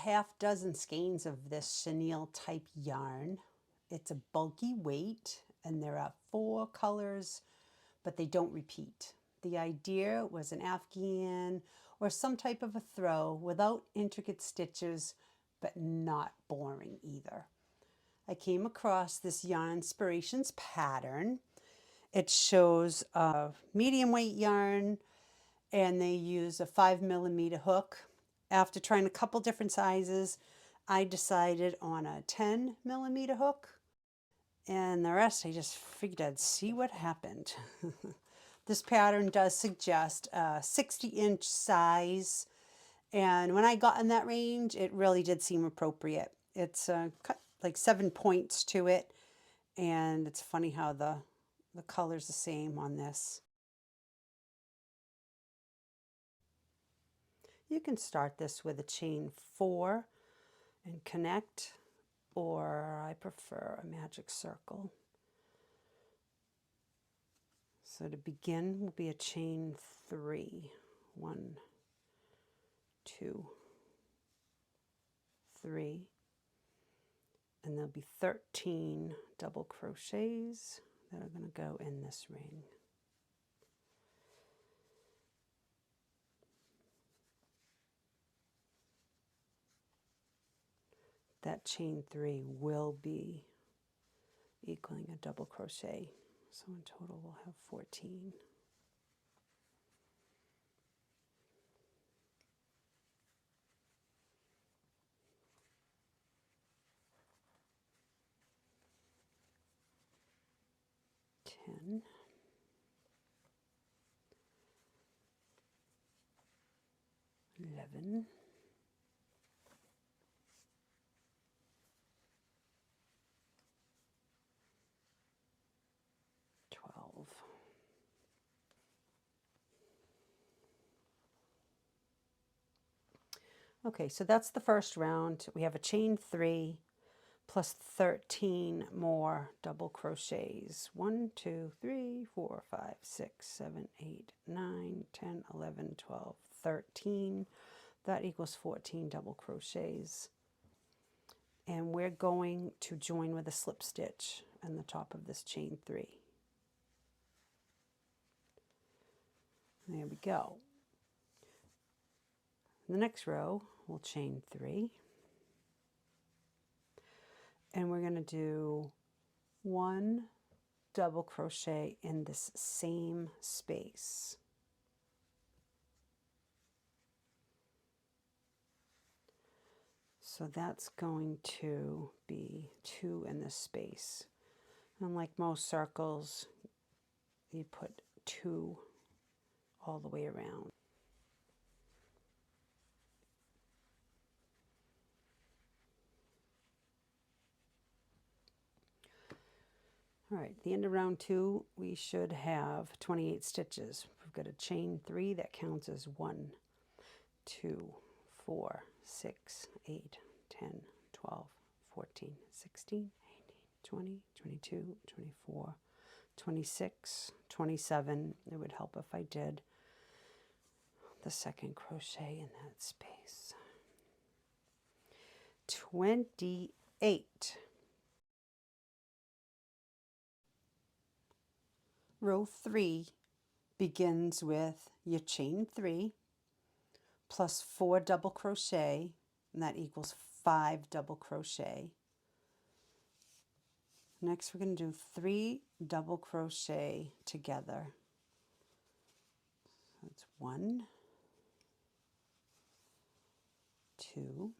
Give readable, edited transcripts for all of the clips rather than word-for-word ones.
half dozen skeins of this chenille type yarn. It's a bulky weight and there are 4 colors, but they don't repeat. The idea was an Afghan or some type of a throw without intricate stitches, but not boring either. I came across this Yarnspirations pattern. It shows a medium weight yarn and they use a 5mm hook. After trying a couple different sizes, I decided on a 10mm hook, and the rest I just figured I'd see what happened. This pattern does suggest a 60-inch size, and when I got in that range, it really did seem appropriate. It's cut like 7 points to it, and it's funny how the color's the same on this. You can start this with a chain 4 and connect, or I prefer a magic circle. So to begin will be a chain 3. 1, 2, 3, and there'll be 13 double crochets that are going to go in this ring. That chain 3 will be equaling a double crochet, so in total we'll have 14. Ten. 11. 12. Okay, so that's the first round. We have a chain 3 plus 13 more double crochets. 1, 2, 3, 4, 5, 6, 7, 8, 9, 10, 11, 12, 13. That equals 14 double crochets. And we're going to join with a slip stitch on the top of this chain 3. There we go. In the next row, we'll chain 3. And we're going to do 1 double crochet in this same space. So that's going to be 2 in this space. Unlike most circles, you put 2 all the way around. All right, at the end of round 2, we should have 28 stitches. We've got a chain 3 that counts as 1, 2, 4, 6, 8, 10, 12, 14, 16, 18, 20, 22, 24, 26, 27. It would help if I did the second crochet in that space. 28. Row 3 begins with your chain 3 plus 4 double crochet, and that equals 5 double crochet. Next we're going to do 3 double crochet together. That's 1, 2,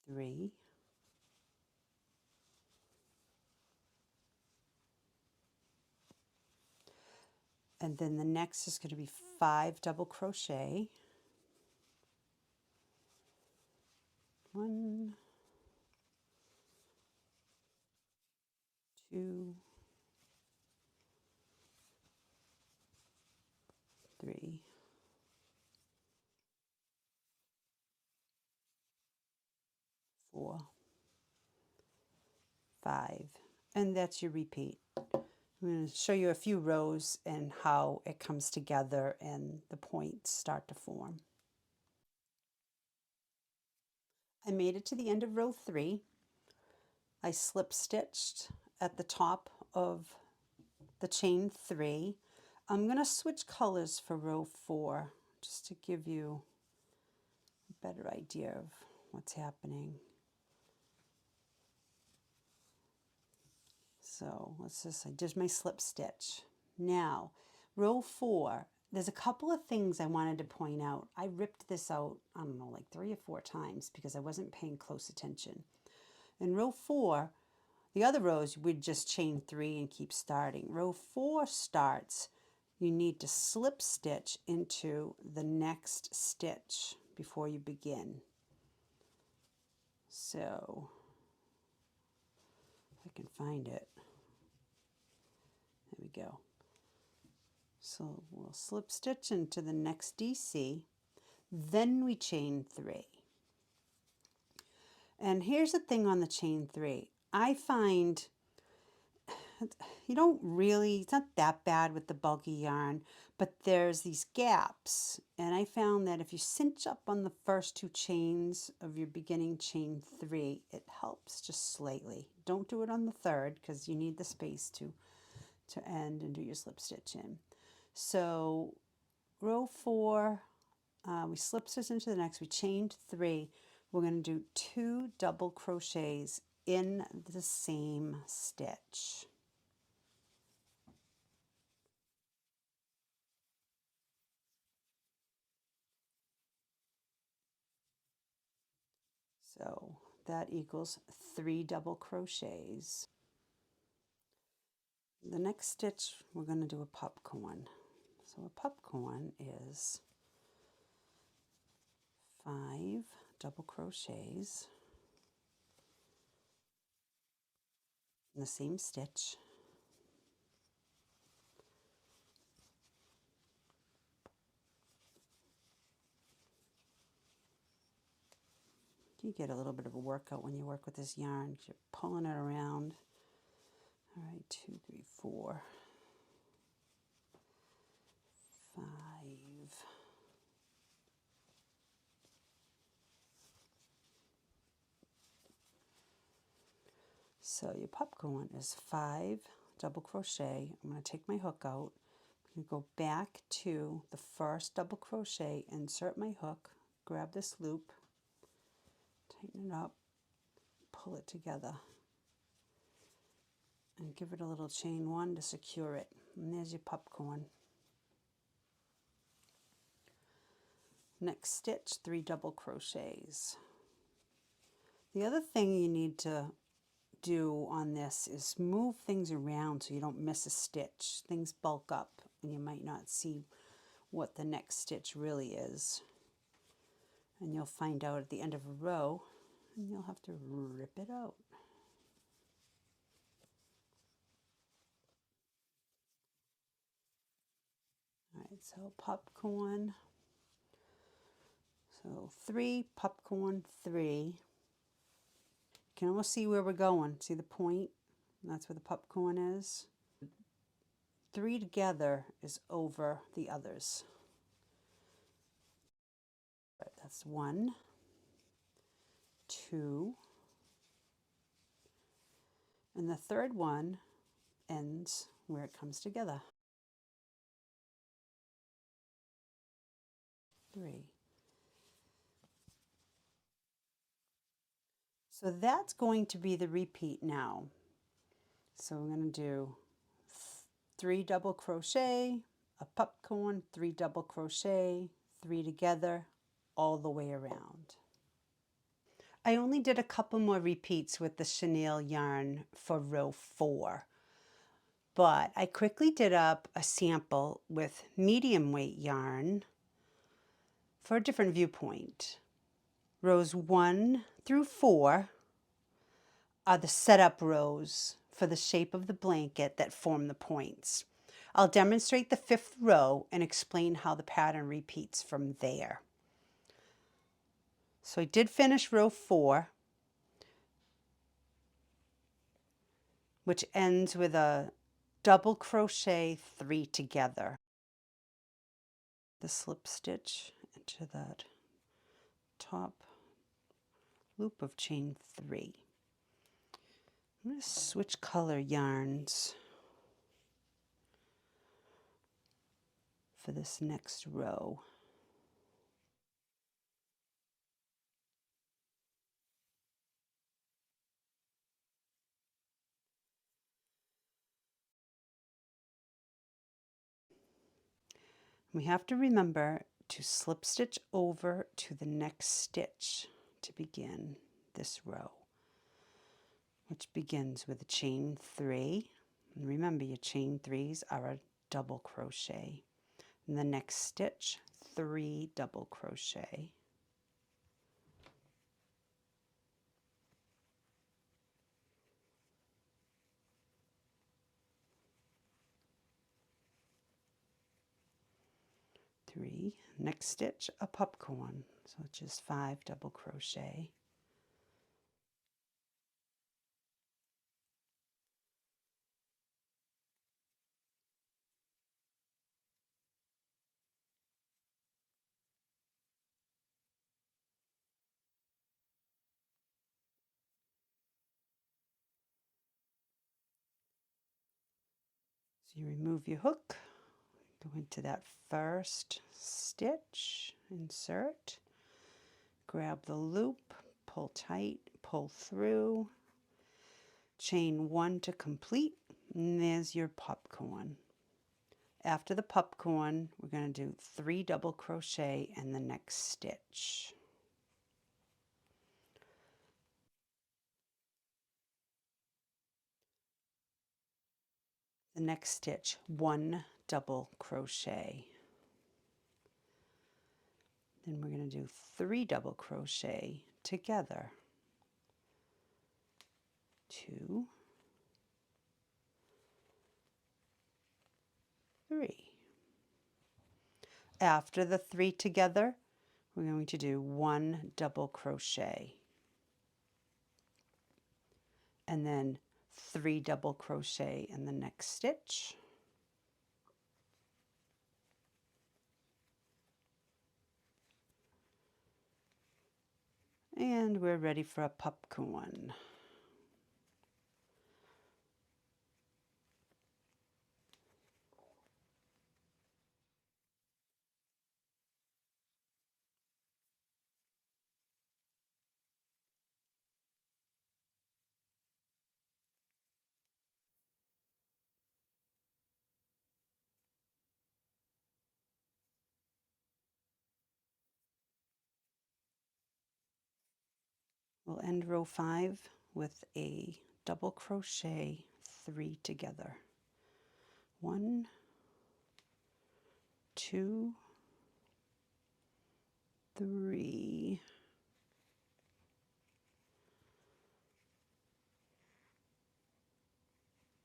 3, 4, and then the next is going to be 5 double crochet. 1, 2, 3, 4, 5, and that's your repeat. I'm going to show you a few rows and how it comes together and the points start to form. I made it to the end of row 3. I slip stitched at the top of the chain 3. I'm going to switch colors for row 4 just to give you a better idea of what's happening. So I did my slip stitch. Now, row 4, there's a couple of things I wanted to point out. I ripped this out, I don't know, like 3 or 4 times because I wasn't paying close attention. In row 4, the other rows we'd just chain 3 and keep starting. Row 4 starts, you need to slip stitch into the next stitch before you begin. So, if I can find it. There we go. So we'll slip stitch into the next DC, then we chain 3. And here's the thing on the chain 3. I find you don't really, it's not that bad with the bulky yarn, but there's these gaps. And I found that if you cinch up on the first 2 chains of your beginning chain 3, it helps just slightly. Don't do it on the third because you need the space to end and do your slip stitch in. So row 4, we slip stitch into the next, we chained 3. We're going to do 2 double crochets in the same stitch. So that equals 3 double crochets. The next stitch, we're going to do a popcorn. So a popcorn is 5 double crochets in the same stitch. You get a little bit of a workout when you work with this yarn. You're pulling it around. All right, 2, 3, 4, 5. So your popcorn is 5 double crochet. I'm going to take my hook out. I'm going to go back to the first double crochet, insert my hook, grab this loop, tighten it up, pull it together, and give it a little chain 1 to secure it. And there's your popcorn. Next stitch, 3 double crochets. The other thing you need to do on this is move things around so you don't miss a stitch. Things bulk up and you might not see what the next stitch really is. And you'll find out at the end of a row and you'll have to rip it out. All right, so popcorn. So 3, popcorn, 3. You can almost see where we're going. See the point? That's where the popcorn is. 3 together is over the others. Right, that's 1, 2, and the third one ends where it comes together. 3. So that's going to be the repeat now. So we're going to do 3 double crochet, a popcorn, 3 double crochet, 3 together, all the way around. I only did a couple more repeats with the chenille yarn for row 4, but I quickly did up a sample with medium weight yarn for a different viewpoint. Rows 1 through 4 are the setup rows for the shape of the blanket that form the points. I'll demonstrate the 5th row and explain how the pattern repeats from there. So I did finish row 4, which ends with a double crochet 3 together. The slip stitch into that top loop of chain 3. I'm going to switch color yarns for this next row. We have to remember to slip stitch over to the next stitch to begin this row, which begins with a chain 3. And remember, your chain 3s are a double crochet. In the next stitch, 3 double crochet. Three. Next stitch, a popcorn, so it's just 5 double crochet. So you remove your hook, go into that first stitch, insert, grab the loop, pull tight, pull through, chain 1 to complete, and there's your popcorn. After the popcorn, we're going to do 3 double crochet in the next stitch. The next stitch, 1 double crochet. Then we're going to do 3 double crochet together. 2, 3. After the 3 together, we're going to do 1 double crochet. And then 3 double crochet in the next stitch. And we're ready for a popcorn. We'll end row 5 with a double crochet 3 together. 1, 2, 3,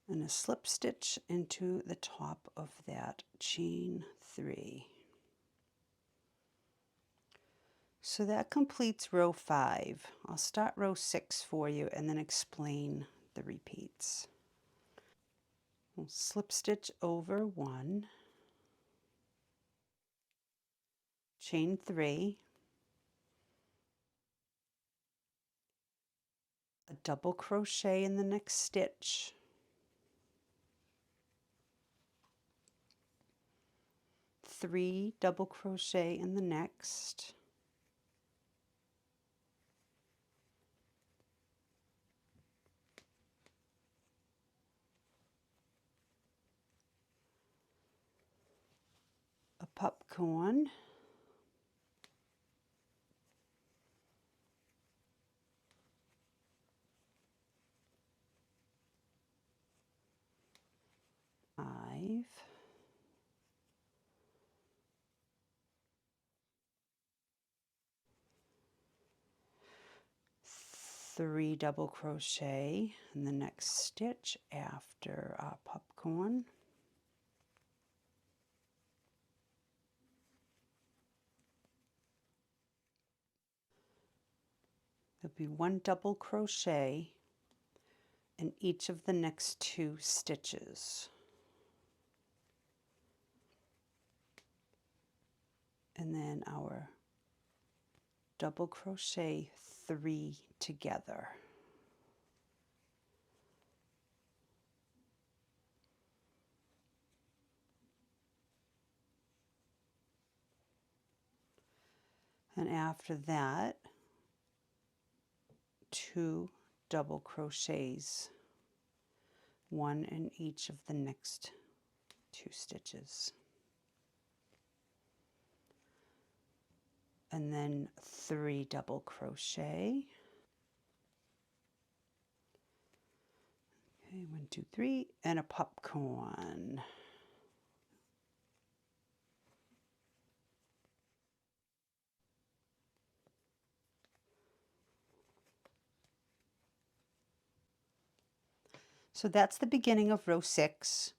and a slip stitch into the top of that chain 3. So that completes row 5. I'll start row 6 for you and then explain the repeats. We'll slip stitch over 1, chain 3, a double crochet in the next stitch, three double crochet in the next, a popcorn, five, three double crochet in the next stitch after our popcorn, there'll be one double crochet in each of the next 2 stitches. and then our double crochet 3 together. And after that, 2 double crochets, 1 in each of the next 2 stitches. And then 3 double crochet. Okay, 1, 2, 3, and a popcorn. So that's the beginning of row 6,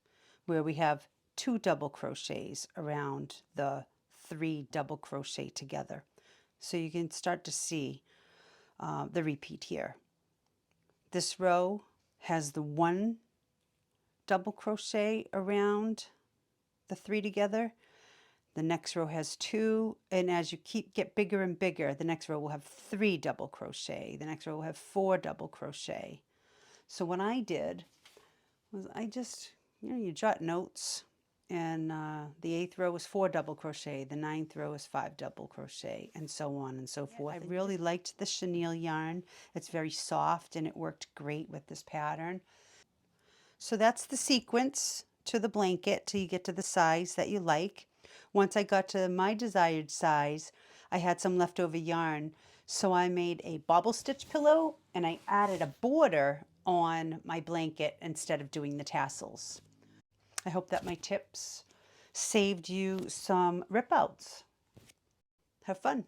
where we have 2 double crochets around the 3 double crochet together. So you can start to see the repeat here. This row has the 1 double crochet around the 3 together. The next row has 2, and as you get bigger and bigger, the next row will have 3 double crochet. The next row will have 4 double crochet. So what I did was I just, you jot notes, and the 8th row was 4 double crochet, the 9th row is 5 double crochet, and so on and so forth. I really liked the chenille yarn. It's very soft and it worked great with this pattern. So that's the sequence to the blanket till you get to the size that you like. Once I got to my desired size, I had some leftover yarn, so I made a bobble stitch pillow and I added a border on my blanket instead of doing the tassels. I hope that my tips saved you some rip outs. Have fun.